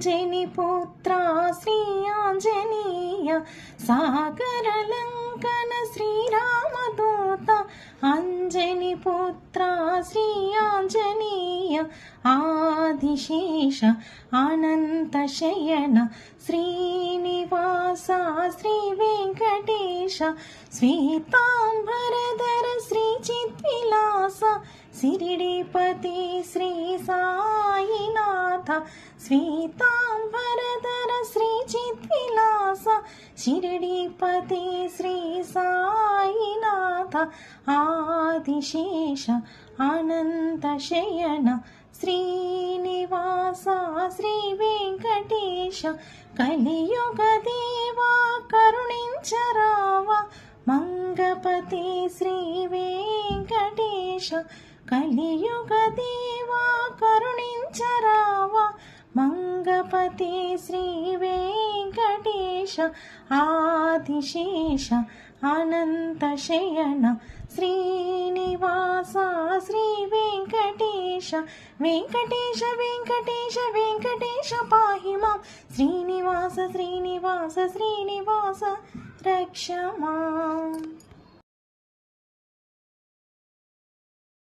అంజని పుత్ర శ్రీ ఆంజనేయ సాగర లంకన శ్రీరామదూత అంజని పుత్ర శ్రీ ఆంజనేయ ఆదిశేష అనంత శయన శ్రీనివాస శ్రీ వెంకటేశ శ్వేతాంబరధర శ్రీ చిద్విలాస శిరిడిపతి శ్రీ సాయినాథ శ్వేతాంబరధర శ్రీ చిద్విలాస శిరిడిపతి శ్రీ సాయినాథ ఆదిశేష అనంత శయన శ్రీనివాస శ్రీ వెంకటేశ కలియుగ దేవా కరుణించరావా మంగపతి శ్రీ వెంకటేశ కలియుగ దేవా కరుణించరావా మంగపతి శ్రీ వెంకటేశ ఆదిశేష అనంత శయన శ్రీనివాస శ్రీ వెంకటేశ వెంకటేశ వెంకటేశ వెంకటేశ పాహి మాం శ్రీనివాస శ్రీనివాస శ్రీనివాస రక్ష మాం.